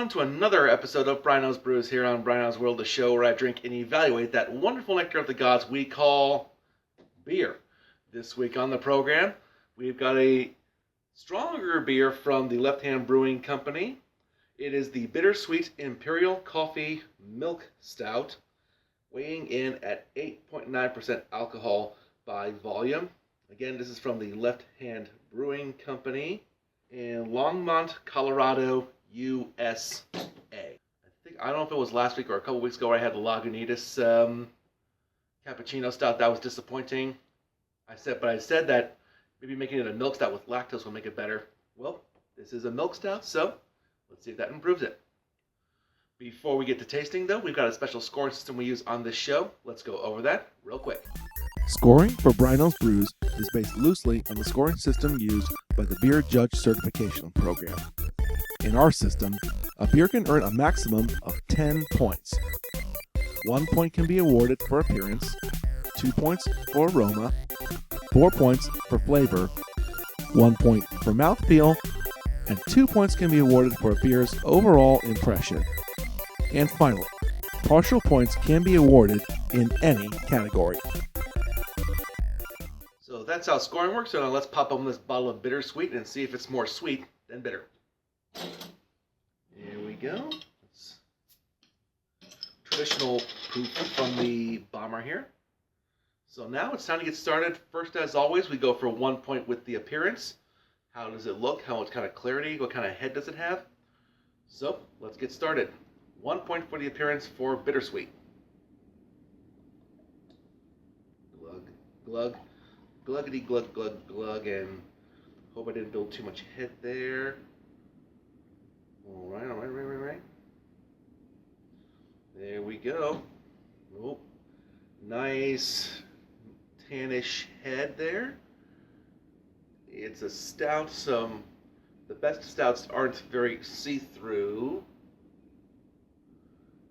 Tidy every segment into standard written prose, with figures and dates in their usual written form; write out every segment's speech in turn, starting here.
everyone, to another episode of Bryno's Brews here on Bryno's World, the show where I drink and evaluate that wonderful nectar of the gods we call beer. This week on the program, we've got a stronger beer from the Left Hand Brewing Company. It is the Bittersweet Imperial Coffee Milk Stout, weighing in at 8.9% alcohol by volume. Again, this is from the Left Hand Brewing Company in Longmont, Colorado, USA. I don't know if it was last week or a couple weeks ago where I had the Lagunitas cappuccino stout. That was disappointing. I said that maybe making it a milk stout with lactose will make it better. Well, this is a milk stout, so let's see if that improves it. Before we get to tasting, though, we've got a special scoring system we use on this show. Let's go over that real quick. Scoring for Bryno's Brews is based loosely on the scoring system used by the Beer Judge Certification Program. In our system, a beer can earn a maximum of 10 points. 1 point can be awarded for appearance, 2 points for aroma, 4 points for flavor, 1 point for mouthfeel, and 2 points can be awarded for a beer's overall impression. And finally, partial points can be awarded in any category. So that's how scoring works. So now let's pop open this bottle of Bittersweet and see if it's more sweet than bitter. Here we go. Traditional proof from the bomber here. So now it's time to get started. First, as always, we go for 1 point with the appearance. How does it look? How much kind of clarity? What kind of head does it have? So let's get started. 1 point for the appearance for Bittersweet. Glug, glug, gluggity, glug, glug, glug, and hope I didn't build too much head there. All right. There we go. Oh, nice tannish head there. It's a stout. The best stouts aren't very see-through,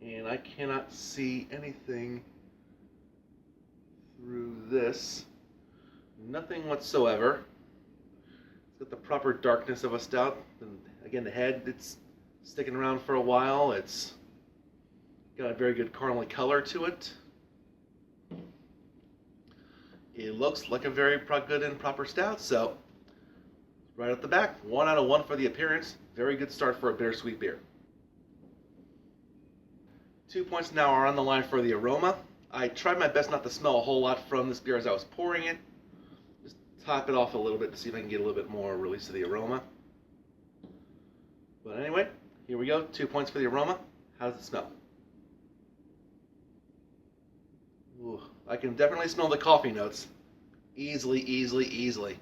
and I cannot see anything through this. Nothing whatsoever. It's got the proper darkness of a stout. And again, the head, it's sticking around for a while. It's got a very good caramely color to it. It looks like a very good and proper stout. So, right at the back, 1 out of 1 for the appearance. Very good start for a bittersweet beer. 2 points now are on the line for the aroma. I tried my best not to smell a whole lot from this beer as I was pouring it. Just top it off a little bit to see if I can get a little bit more release of the aroma. But anyway, here we go. 2 points for the aroma. How does it smell? Ooh, I can definitely smell the coffee notes. Easily.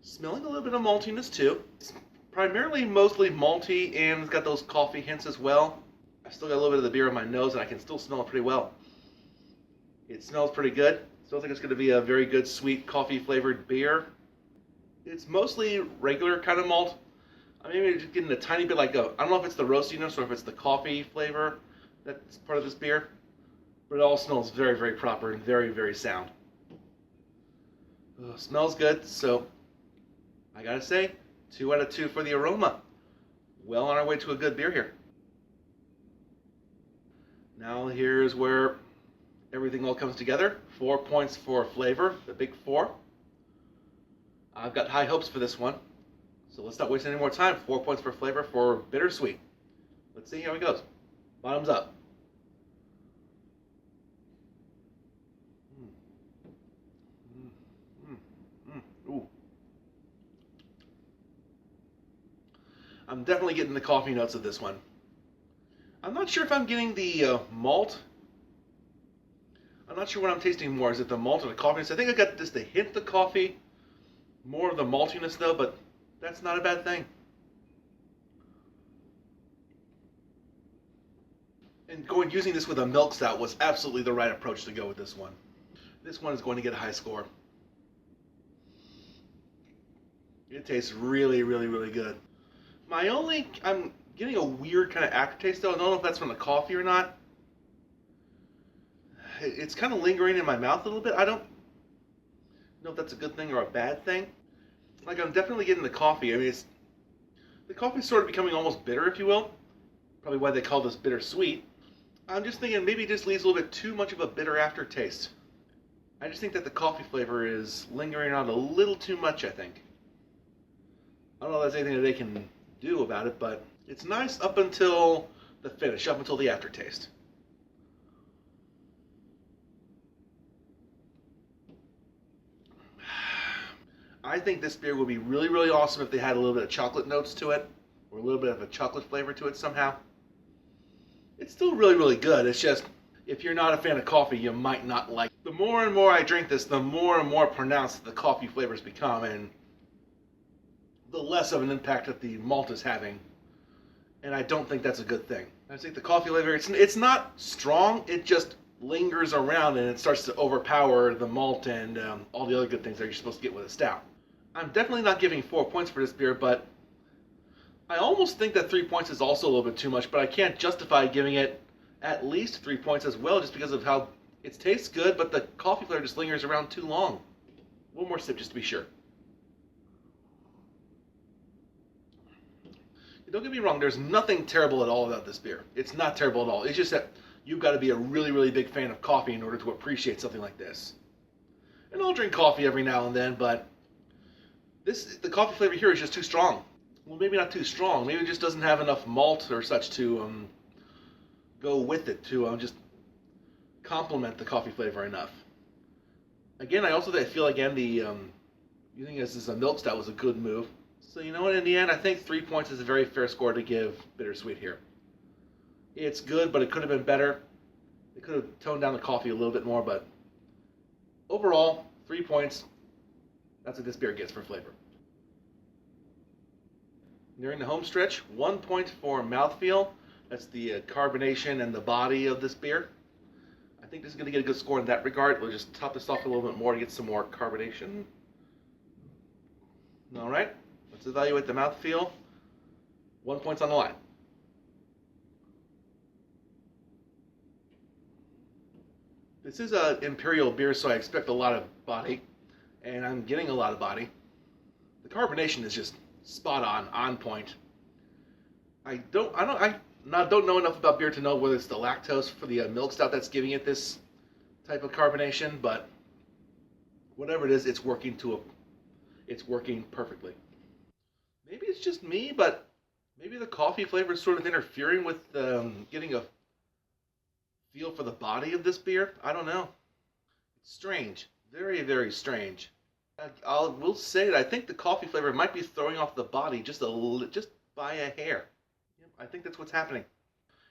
Smelling a little bit of maltiness too. It's primarily mostly malty, and it's got those coffee hints as well. I still got a little bit of the beer in my nose, and I can still smell it pretty well. It smells pretty good. It smells like it's going to be a very good, sweet, coffee-flavored beer. It's mostly regular kind of malt. I'm maybe just getting a tiny bit I don't know if it's the roastiness or if it's the coffee flavor that's part of this beer. But it all smells very, very proper and very, very sound. Smells good, so I gotta say, 2 out of 2 for the aroma. Well on our way to a good beer here. Now here's where everything all comes together. 4 points for flavor, the big 4. I've got high hopes for this one. So let's not waste any more time. 4 points for flavor for Bittersweet. Let's see how it goes. Bottoms up. Ooh. I'm definitely getting the coffee notes of this one. I'm not sure if I'm getting the malt. I'm not sure what I'm tasting more. Is it the malt or the coffee? I think I got just a hint of coffee. More of the maltiness though, but that's not a bad thing. And using this with a milk stout was absolutely the right approach to go with this one. This one is going to get a high score. It tastes really, really, really good. I'm getting a weird kind of aftertaste though. I don't know if that's from the coffee or not. It's kind of lingering in my mouth a little bit. I don't know if that's a good thing or a bad thing. Like, I'm definitely getting the coffee. I mean, The coffee's sort of becoming almost bitter, if you will. Probably why they call this bittersweet. I'm just thinking maybe it just leaves a little bit too much of a bitter aftertaste. I just think that the coffee flavor is lingering on a little too much, I think. I don't know if there's anything that they can do about it, but it's nice up until the finish, up until the aftertaste. I think this beer would be really, really awesome if they had a little bit of chocolate notes to it, or a little bit of a chocolate flavor to it somehow. It's still really, really good. It's just, if you're not a fan of coffee, you might not like it. The more and more I drink this, the more and more pronounced the coffee flavors become, and the less of an impact that the malt is having. And I don't think that's a good thing. I think the coffee flavor, it's not strong, it just lingers around and it starts to overpower the malt and all the other good things that you're supposed to get with a stout. I'm definitely not giving 4 points for this beer, but I almost think that 3 points is also a little bit too much, but I can't justify giving it at least 3 points as well just because of how it tastes good, but the coffee flavor just lingers around too long. One more sip just to be sure. Don't get me wrong, there's nothing terrible at all about this beer. It's not terrible at all. It's just that you've got to be a really, really big fan of coffee in order to appreciate something like this. And I'll drink coffee every now and then, but the coffee flavor here is just too strong. Well, maybe not too strong. Maybe it just doesn't have enough malt or such to go with it, to just complement the coffee flavor enough. Again, I feel again using this as a milk stout was a good move. So you know what, in the end, I think 3 points is a very fair score to give Bittersweet here. It's good, but it could have been better. They could have toned down the coffee a little bit more, but overall, 3 points. That's what this beer gets for flavor. Nearing the home stretch, 1 point for mouthfeel. That's the carbonation and the body of this beer. I think this is going to get a good score in that regard. We'll just top this off a little bit more to get some more carbonation. All right. Let's evaluate the mouthfeel. 1 point on the line. This is an Imperial beer, so I expect a lot of body, and I'm getting a lot of body. The carbonation is just spot on point. I don't know enough about beer to know whether it's the lactose for the milk stout that's giving it this type of carbonation, but whatever it is, it's working perfectly. Maybe it's just me, but maybe the coffee flavor is sort of interfering with getting a feel for the body of this beer. I don't know. It's strange. Very, very strange. Will say that I think the coffee flavor might be throwing off the body just by a hair. Yep, I think that's what's happening.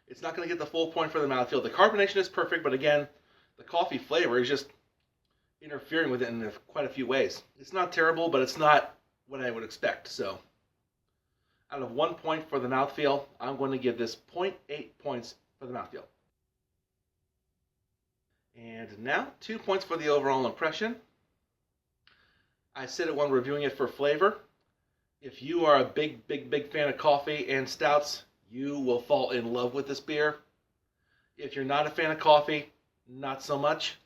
It's not going to get the full point for the mouthfeel. The carbonation is perfect, but again, the coffee flavor is just interfering with it in quite a few ways. It's not terrible, but it's not what I would expect, so out of 1 point for the mouthfeel, I'm going to give this 0.8 points for the mouthfeel. And now, 2 points for the overall impression. I said it when reviewing it for flavor. If you are a big, big, big fan of coffee and stouts, you will fall in love with this beer. If you're not a fan of coffee, not so much.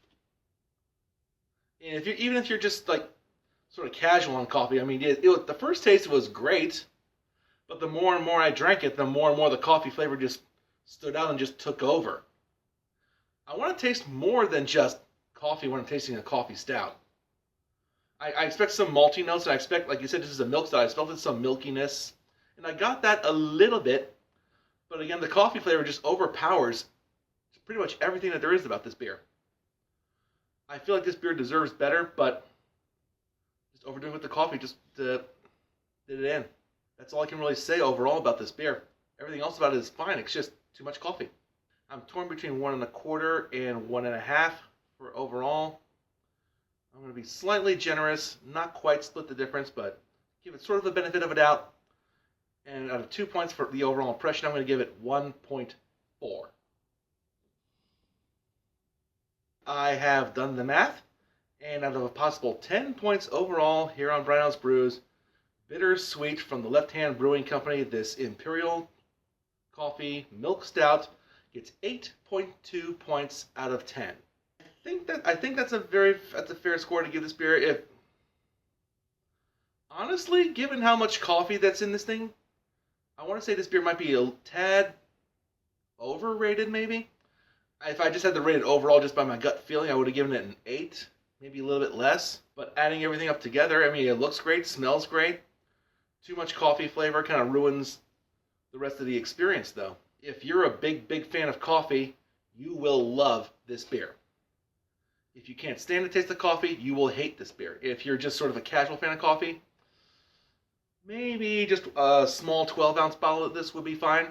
And even if you're just like sort of casual on coffee, I mean, the first taste was great. But the more and more I drank it, the more and more the coffee flavor just stood out and just took over. I want to taste more than just coffee when I'm tasting a coffee stout. I expect some malty notes, and I expect, like you said, this is a milk stout. I expected some milkiness, and I got that a little bit. But again, the coffee flavor just overpowers pretty much everything that there is about this beer. I feel like this beer deserves better, but just overdoing with the coffee just did it in. That's all I can really say overall about this beer. Everything else about it is fine. It's just too much coffee. I'm torn between 1.25 and 1.5 for overall. I'm going to be slightly generous, not quite split the difference, but give it sort of the benefit of a doubt. And out of 2 points for the overall impression, I'm going to give it 1.4. I have done the math, and out of a possible 10 points overall here on Bryno's Brews, Bittersweet from the Left Hand Brewing Company, this Imperial Coffee Milk Stout gets 8.2 points out of 10. I think that's a fair score to give this beer. If honestly, given how much coffee that's in this thing, I want to say this beer might be a tad overrated, maybe. If I just had to rate it overall just by my gut feeling, I would have given it an 8, maybe a little bit less. But adding everything up together, I mean, it looks great, smells great. Too much coffee flavor kind of ruins the rest of the experience, though. If you're a big fan of coffee, you will love this beer. If you can't stand the taste of coffee, you will hate this beer. If you're just sort of a casual fan of coffee, maybe just a small 12-ounce bottle of this would be fine.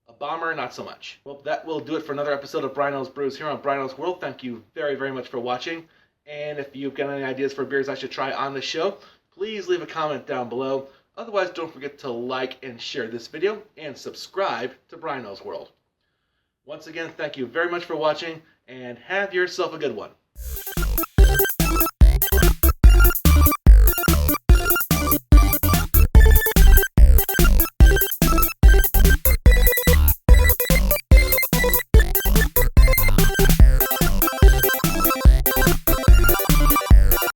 A bomber, not so much. Well, that will do it for another episode of Bryno's Brews here on Bryno's World. Thank you very much for watching. And if you've got any ideas for beers I should try on the show, please leave a comment down below. Otherwise, don't forget to like and share this video and subscribe to Bryno's World. Once again, thank you very much for watching, and have yourself a good one.